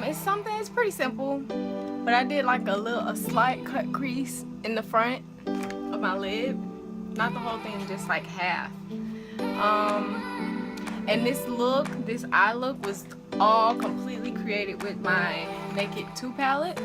It's pretty simple, but I did like a slight cut crease in the front of my lid, not the whole thing, just like half. And this eye look was all completely created with my Naked 2 palette.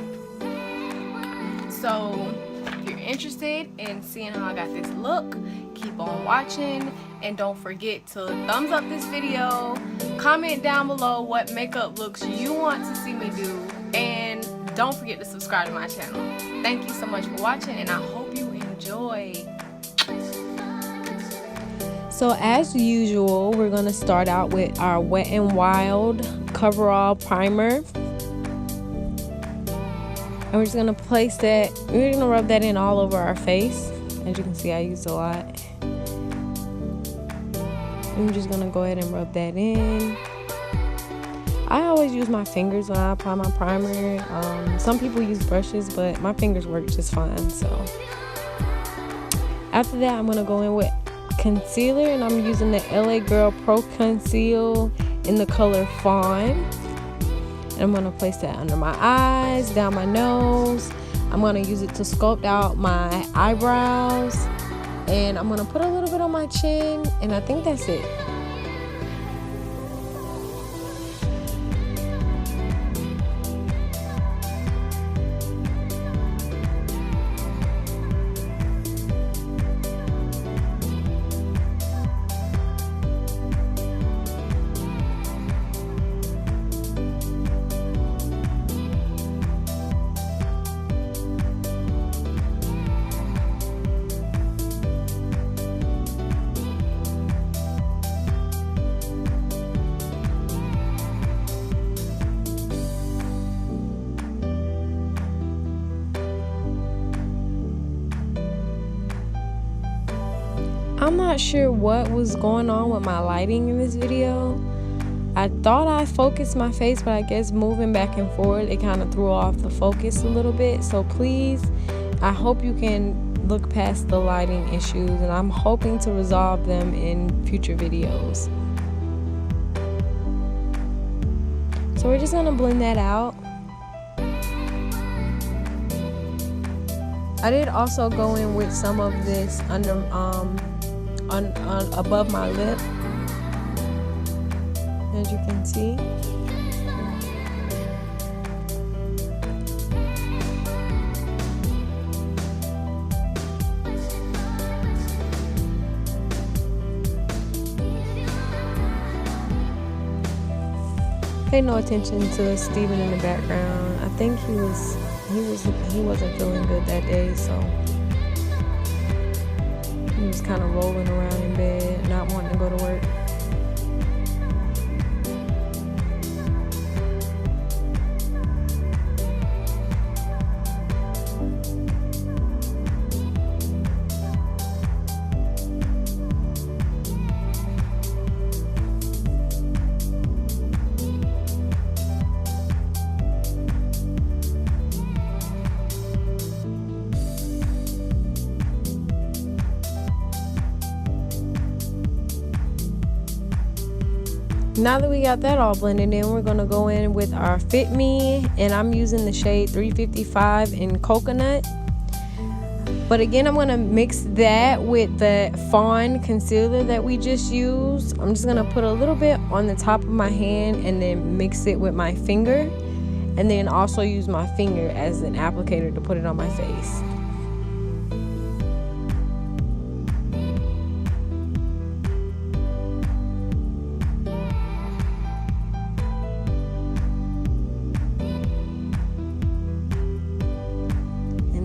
So if you're interested in seeing how I got this look, keep on watching, and don't forget to thumbs up this video, comment down below what makeup looks you want to see me do, and don't forget to subscribe to my channel. Thank you so much for watching, and I hope you enjoy. So as usual, we're going to start out with our Wet n Wild Coverall primer. And we're just going to place that, we're going to rub that in all over our face. As you can see, I used a lot. I'm just going to go ahead and rub that in. I always use my fingers when I apply my primer. Some people use brushes, but my fingers work just fine. So after that, I'm going to go in with concealer, and I'm using the LA Girl Pro Conceal in the color Fawn. And I'm going to place that under my eyes, down my nose. I'm going to use it to sculpt out my eyebrows, and I'm going to put a little bit on my chin, and I think that's it. I'm not sure what was going on with my lighting in this video. I thought I focused my face, but I guess moving back and forth, it kind of threw off the focus a little bit. So please, I hope you can look past the lighting issues, and I'm hoping to resolve them in future videos. So we're just gonna blend that out. I did also go in with some of this under above my lip, as you can see. Pay no attention to Steven in the background. I think he wasn't feeling good that day, so he was kind of rolling around in bed, not wanting to go to work. Now that we got that all blended in, we're gonna go in with our Fit Me, and I'm using the shade 355 in Coconut. But again, I'm gonna mix that with the Fawn concealer that we just used. I'm just gonna put a little bit on the top of my hand and then mix it with my finger, and then also use my finger as an applicator to put it on my face.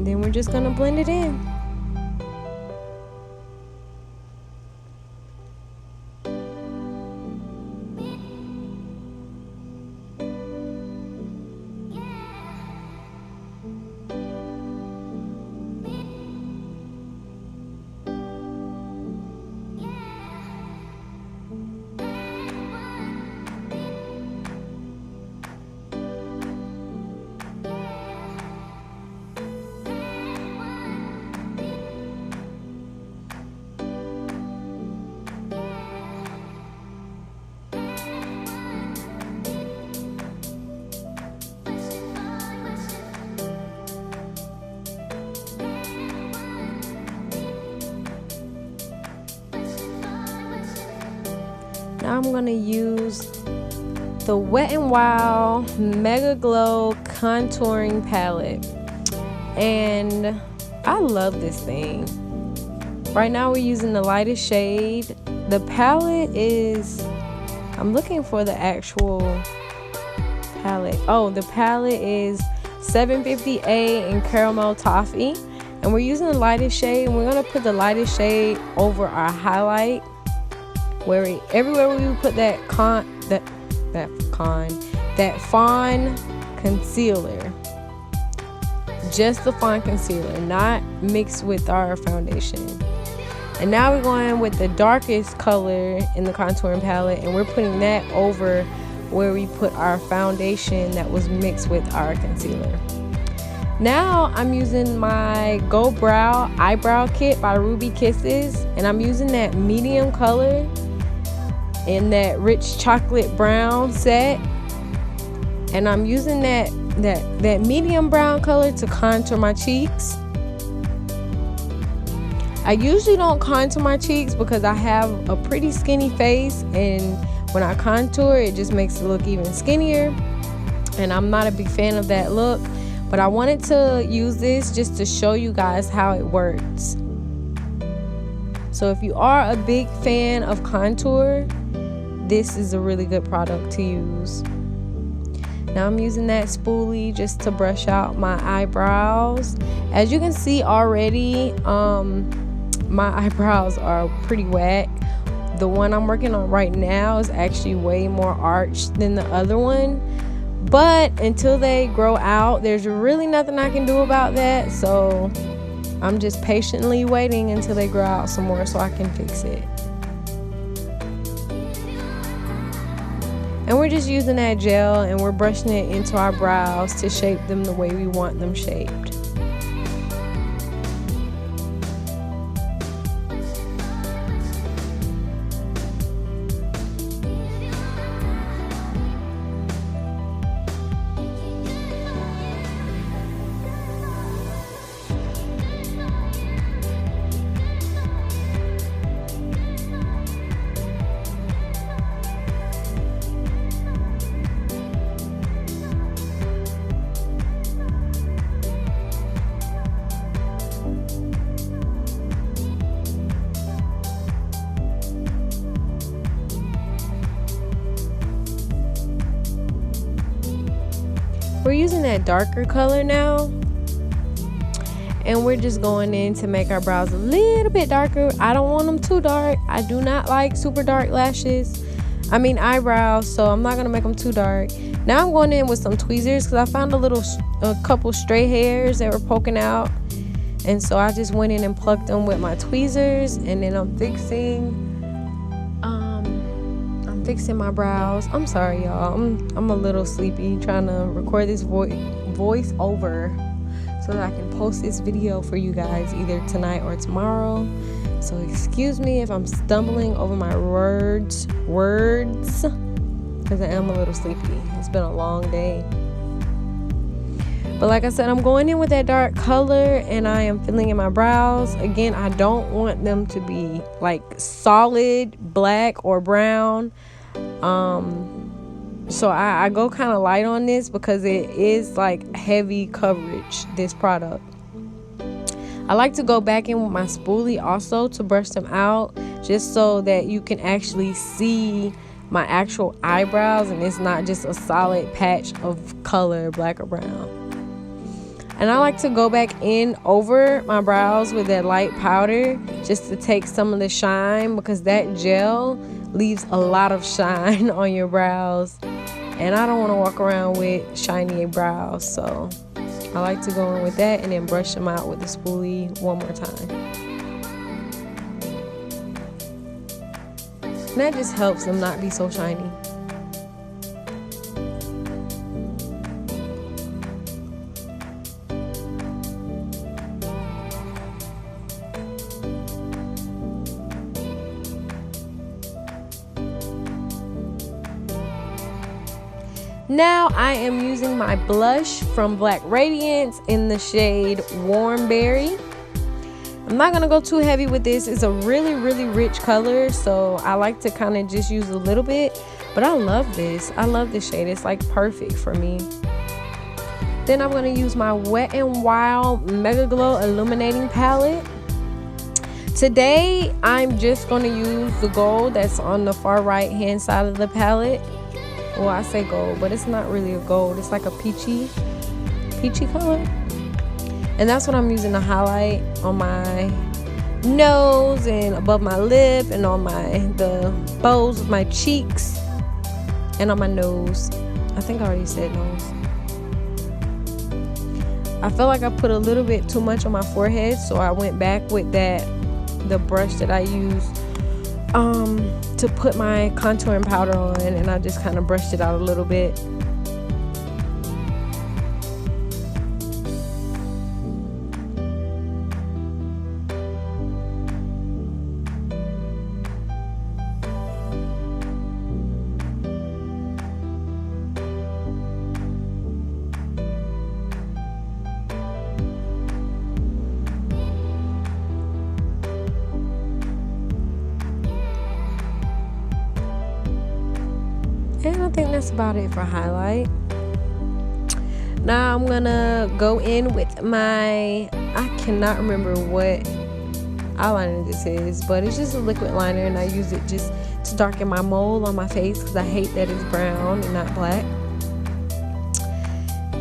Then we're just gonna blend it in. Now I'm gonna use the Wet n Wild MegaGlo contouring palette, and I love this thing. Right now we're using the lightest shade. The palette is, I'm looking for the actual palette. Oh, the palette is 750A in Caramel Toffee, and we're using the lightest shade, and we're gonna put the lightest shade over our highlight, everywhere we put that Fawn concealer. Just the Fawn concealer, not mixed with our foundation. And now we're going with the darkest color in the contouring palette, and we're putting that over where we put our foundation that was mixed with our concealer. Now I'm using my Go Brow Eyebrow Kit by Ruby Kisses, and I'm using that medium color in that rich chocolate brown set, and I'm using that medium brown color to contour my cheeks. I usually don't contour my cheeks because I have a pretty skinny face, and when I contour it just makes it look even skinnier, and I'm not a big fan of that look. But I wanted to use this just to show you guys how it works. So if you are a big fan of contour, this is a really good product to use. Now I'm using that spoolie just to brush out my eyebrows. As you can see already, my eyebrows are pretty whack. The one I'm working on right now is actually way more arched than the other one. But until they grow out, there's really nothing I can do about that. So I'm just patiently waiting until they grow out some more so I can fix it. And we're just using that gel and we're brushing it into our brows to shape them the way we want them shaped. We're using that darker color now, and we're just going in to make our brows a little bit darker. I don't want them too dark. I do not like super dark eyebrows, so I'm not gonna make them too dark. Now I'm going in with some tweezers because I found a couple stray hairs that were poking out, and so I just went in and plucked them with my tweezers, and then I'm fixing my brows. I'm sorry, y'all. I'm a little sleepy trying to record this voice over so that I can post this video for you guys either tonight or tomorrow. So excuse me if I'm stumbling over my words because I am a little sleepy. It's been a long day. But like I said, I'm going in with that dark color and I am filling in my brows. Again, I don't want them to be like solid black or brown. So I go kind of light on this because it is like heavy coverage, this product. I like to go back in with my spoolie also to brush them out, just so that you can actually see my actual eyebrows and it's not just a solid patch of color, black or brown. And I like to go back in over my brows with that light powder just to take some of the shine, because that gel leaves a lot of shine on your brows and I don't want to walk around with shiny brows. So I like to go in with that and then brush them out with the spoolie one more time. And that just helps them not be so shiny. Now I am using my blush from Black Radiance in the shade Warm Berry. I'm not gonna go too heavy with this. It's a really rich color, so I like to kind of just use a little bit. But I love this. I love this shade. It's like perfect for me. Then I'm gonna use my Wet n Wild MegaGlo Illuminating palette. Today I'm just gonna use the gold that's on the far right hand side of the palette. Well, I say gold, but it's not really a gold. It's like a peachy color. And that's what I'm using to highlight on my nose and above my lip and on the bows of my cheeks and on my nose. I think I already said nose. I feel like I put a little bit too much on my forehead, so I went back with the brush that I used to put my contouring powder on, and I just kind of brushed it out a little bit. And I think that's about it for highlight. Now I'm gonna go in with my, I cannot remember what eyeliner this is, but it's just a liquid liner, and I use it just to darken my mole on my face because I hate that it's brown and not black.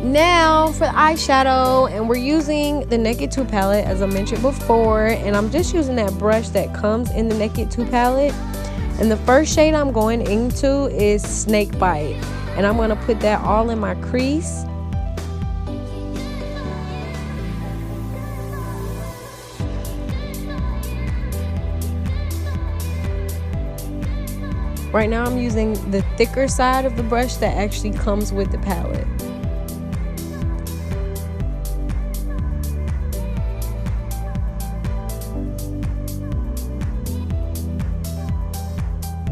Now for the eyeshadow, and we're using the Naked 2 palette as I mentioned before, and I'm just using that brush that comes in the Naked 2 palette. And the first shade I'm going into is Snakebite, and I'm going to put that all in my crease. Right now I'm using the thicker side of the brush that actually comes with the palette.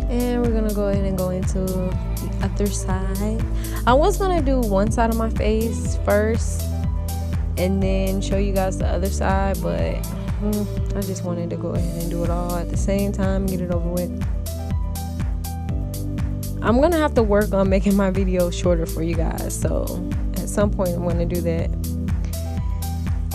And we're gonna go ahead and go into the other side. I was gonna do one side of my face first and then show you guys the other side, but I just wanted to go ahead and do it all at the same time, get it over with. I'm gonna have to work on making my videos shorter for you guys, so at some point I'm gonna do that.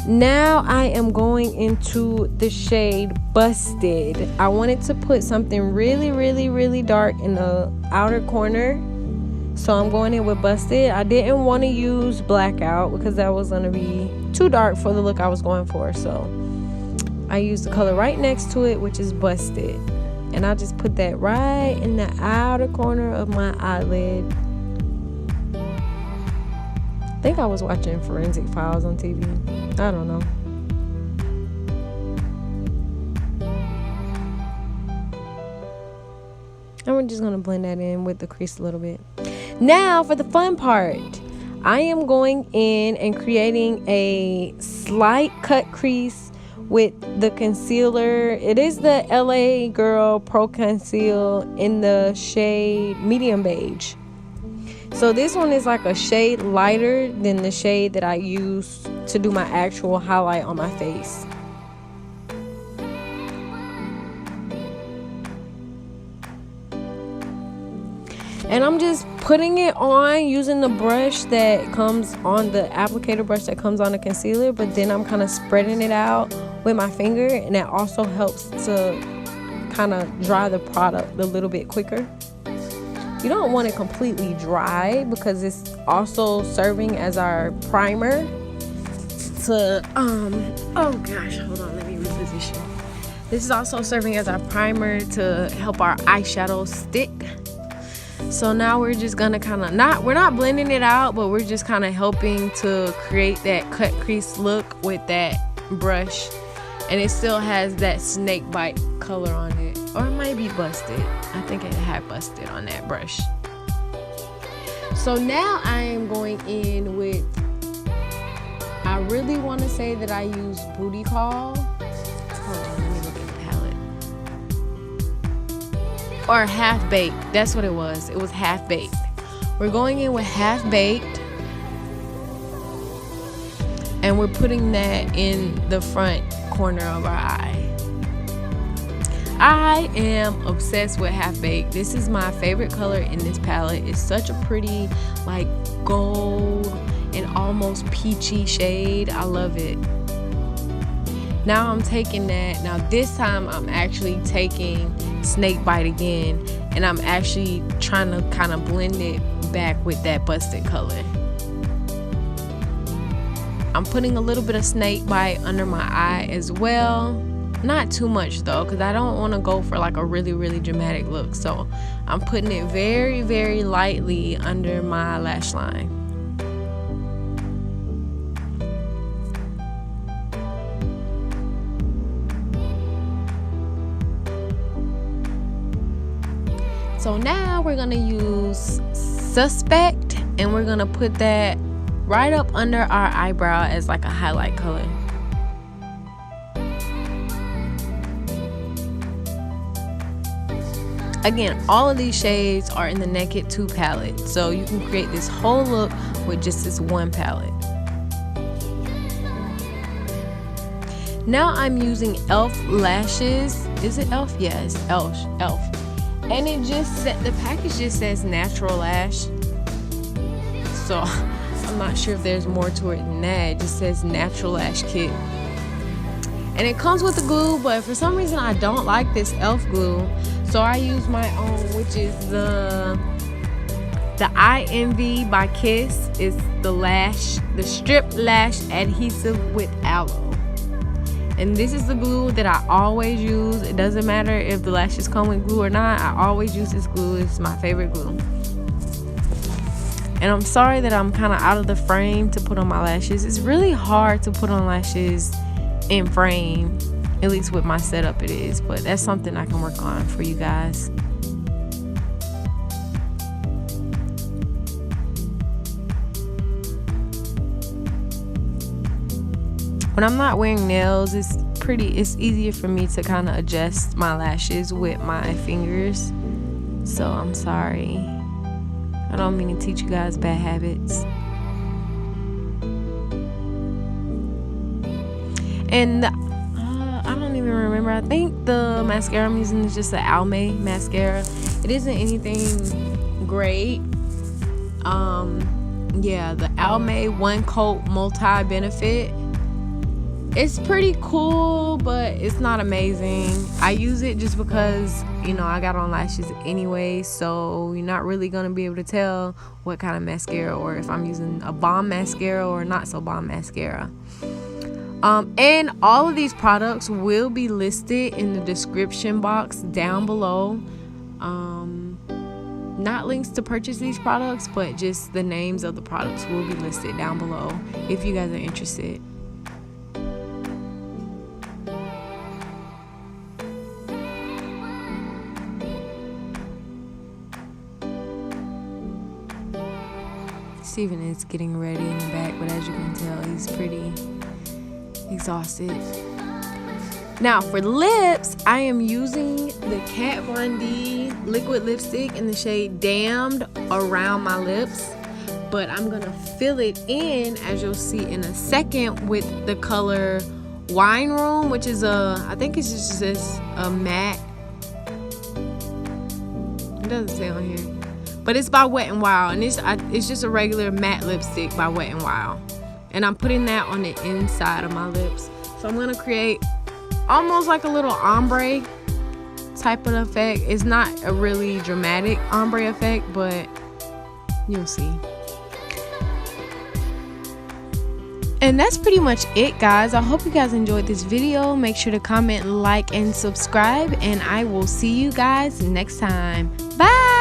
Now I am going into the shade Busted. I wanted to put something really dark in the outer corner, so I'm going in with Busted. I didn't want to use Blackout because that was going to be too dark for the look I was going for, so I used the color right next to it, which is Busted, and I just put that right in the outer corner of my eyelid. I think I was watching Forensic Files on TV. I don't know. And we're just going to blend that in with the crease a little bit. Now for the fun part. I am going in and creating a slight cut crease with the concealer. It is the LA Girl Pro Conceal in the shade Medium Beige. So this one is like a shade lighter than the shade that I use to do my actual highlight on my face. And I'm just putting it on using the brush that comes on, the applicator brush that comes on the concealer, but then I'm kind of spreading it out with my finger, and that also helps to kind of dry the product a little bit quicker. You don't want it completely dry because it's also serving as our primer to oh gosh, hold on, let me reposition. This is also serving as our primer to help our eyeshadow stick. So now we're just gonna kind of we're not blending it out, but we're just kind of helping to create that cut crease look with that brush, and it still has that Snakebite color on it, or it might be Busted. I think it had Busted on that brush. So now I am going in with, I really want to say that I use Booty Call. Hold on, let me look at the palette. Or Half Baked. That's what it was. It was Half Baked. We're going in with Half Baked. and we're putting that in the front corner of our eye. I am obsessed with Half Baked. This is my favorite color in this palette. It's such a pretty, like, gold and almost peachy shade. I love it. Now I'm taking that. Now this time I'm actually taking Snakebite again, and I'm actually trying to kind of blend it back with that busted color. I'm putting a little bit of Snakebite under my eye as well. Not too much though, because I don't want to go for like a really dramatic look. So I'm putting it very lightly under my lash line. So now we're gonna use Suspect, and we're gonna put that right up under our eyebrow as like a highlight color. Again, all of these shades are in the Naked 2 palette, so you can create this whole look with just this one palette. Now I'm using e.l.f. lashes. Is it e.l.f.? Yes, e.l.f. And it just said, the package just says Natural Lash. So I'm not sure if there's more to it than that. It just says Natural Lash Kit. And it comes with the glue, but for some reason I don't like this e.l.f. glue. So I use my own, which is the I Envy by Kiss. It's the Strip Lash Adhesive with Aloe. And this is the glue that I always use. It doesn't matter if the lashes come with glue or not. I always use this glue. It's my favorite glue. And I'm sorry that I'm kind of out of the frame to put on my lashes. It's really hard to put on lashes in frame. At least with my setup it is. But that's something I can work on for you guys. When I'm not wearing nails, it's easier for me to kind of adjust my lashes with my fingers. So I'm sorry. I don't mean to teach you guys bad habits. And I don't even remember. I think the mascara I'm using is just the Almay mascara. It isn't anything great. Yeah, the Almay One Coat Multi Benefit. It's pretty cool, but it's not amazing. I use it just because, you know, I got on lashes anyway, so you're not really gonna be able to tell what kind of mascara, or if I'm using a bomb mascara or not so bomb mascara. And all of these products will be listed in the description box down below. Not links to purchase these products, but just the names of the products will be listed down below if you guys are interested. Steven is getting ready in the back, but as you can tell, he's pretty exhausted. Now for lips, I am using the Kat Von D liquid lipstick in the shade Damned around my lips, but I'm gonna fill it in, as you'll see in a second, with the color Wine Room, which is I think it's just a matte. It doesn't say on here. But it's by Wet n Wild, and it's just a regular matte lipstick by Wet n Wild. And I'm putting that on the inside of my lips. So I'm going to create almost like a little ombre type of effect. It's not a really dramatic ombre effect, but you'll see. And that's pretty much it, guys. I hope you guys enjoyed this video. Make sure to comment, like, and subscribe. And I will see you guys next time. Bye!